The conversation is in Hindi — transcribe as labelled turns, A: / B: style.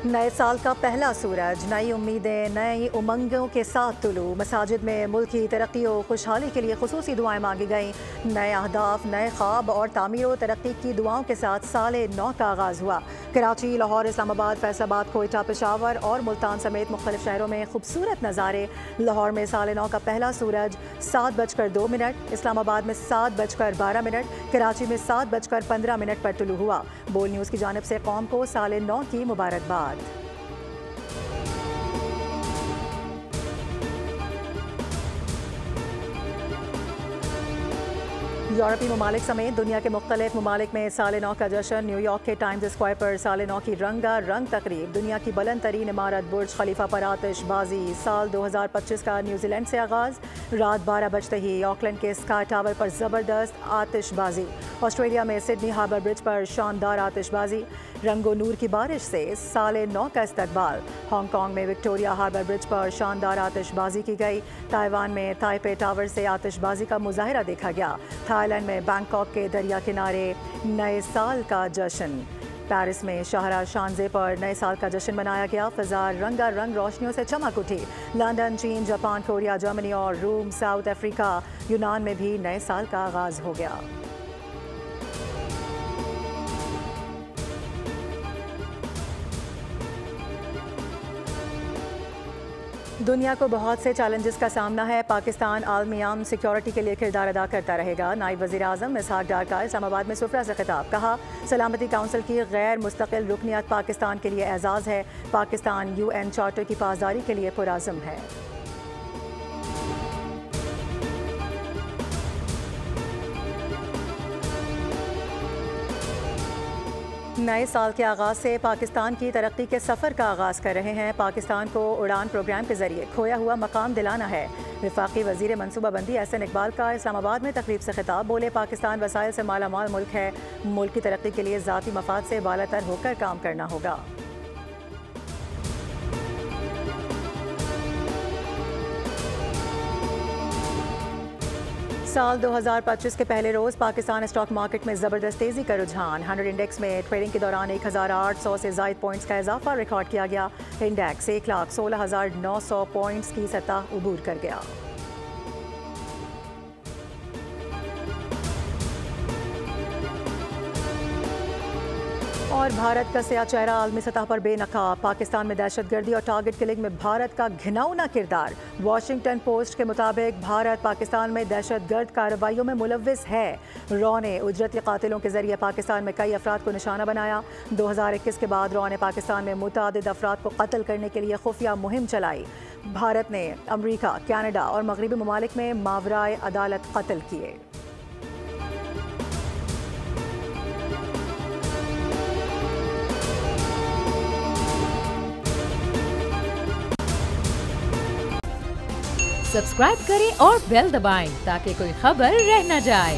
A: नए साल का पहला सूरज, नई उम्मीदें, नई उमंगों के साथ तुलू। मसाजिद में मुल्क की तरक्की और खुशहाली के लिए खुसूसी दुआएं मांगी गईं। नए अहदाफ, नए ख्वाब और तामीर और तरक्की की दुआओं के साथ साल नौ का आगाज़ हुआ। कराची, लाहौर, इस्लामाबाद, फैसलाबाद, कोयटा, पेशावर और मुल्तान समेत मुख्तलिफ शहरों में खूबसूरत नज़ारे। लाहौर में साल नौ का पहला सूरज 7:02, इस्लामाबाद में 7:12, कराची में 7:15 पर तुलू हुआ। बोल न्यूज़ की जानिब से कौम को साल नौ की मुबारकबाद। यूरोपीय ममालिक समेत दुनिया के मुख्तलिफ ममालिक में साल नौ का जश्न। न्यूयॉर्क के टाइम्स स्क्वायर पर साल नौ की रंगा रंग तकरीब। दुनिया की बुलंद तरीन इमारत बुर्ज खलीफा पर आतिशबाजी। साल 2025 का न्यूजीलैंड से आगाज़। रात 12 बजते ही ऑकलैंड के स्काई टावर पर ज़बरदस्त आतिशबाजी। ऑस्ट्रेलिया में सिडनी हार्बर ब्रिज पर शानदार आतिशबाजी। रंगो नूर की बारिश से साल नौ का इस्तकबाल। हांगकांग में विक्टोरिया हार्बर ब्रिज पर शानदार आतिशबाजी की गई। ताइवान में ताइपे टावर से आतिशबाजी का मुजाहिरा देखा गया। थाईलैंड में बैंकॉक के दरिया किनारे नए साल का जश्न। पेरिस में शाहरा शांजे पर नए साल का जश्न मनाया गया। फ़िज़ा रंगा रंग रोशनियों से चमक उठी। लंदन, चीन, जापान, कोरिया, जर्मनी और रूम, साउथ अफ्रीका, यूनान में भी नए साल का आगाज़ हो गया। दुनिया को बहुत से चैलेंजेस का सामना है। पाकिस्तान आलमी सिक्योरिटी के लिए किरदार अदा करता रहेगा। नायब वज़ीर आज़म इसहाक डार का इस्लामाबाद में सुफ़रा से खिताब। कहा, सलामती काउंसिल की गैर मुस्तकिल रुकनियत पाकिस्तान के लिए एजाज़ है। पाकिस्तान UN चार्टर की पासदारी के लिए पुरअज़्म है। नए साल के आगाज़ से पाकिस्तान की तरक्की के सफ़र का आगाज़ कर रहे हैं। पाकिस्तान को उड़ान प्रोग्राम के ज़रिए खोया हुआ मकाम दिलाना है। वफाकी वज़ीर मनसूबाबंदी एहसन इकबाल का इस्लामाबाद में तकरीब से खिताब। बोले, पाकिस्तान वसाइल से मालामाल मुल्क है। मुल्क की तरक्की के लिए ज़ाती मफाद से बालातर होकर काम करना होगा। साल 2025 के पहले रोज़ पाकिस्तान स्टॉक मार्केट में ज़बरदस्त तेज़ी का रुझान। 100 इंडेक्स में ट्रेडिंग के दौरान 1800 से ज़ायद पॉइंट्स का इजाफा रिकॉर्ड किया गया। इंडेक्स 1,16,900 पॉइंट्स की सतह उबूर कर गया। और भारत का सया चेहरा आलमी सतह पर बेनकाब। पाकिस्तान में दहशतगर्दी और टारगेट किलिंग में भारत का घिनौना किरदार। वाशिंगटन पोस्ट के मुताबिक भारत पाकिस्तान में दहशतगर्द कार्रवाइयों में मुलव्विस है। रॉ ने उजरती कातिलों के जरिए पाकिस्तान में कई अफराद को निशाना बनाया। 2021 के बाद रॉ ने पाकिस्तान में मुतअद्दिद अफराद को कत्ल करने के लिए खुफिया मुहिम चलाई। भारत ने अमरीका, कनाडा और मगरबी ममालिक में मावराए अदालत कत्ल किए।
B: सब्सक्राइब करें और बेल दबाएं ताकि कोई खबर रह न जाए।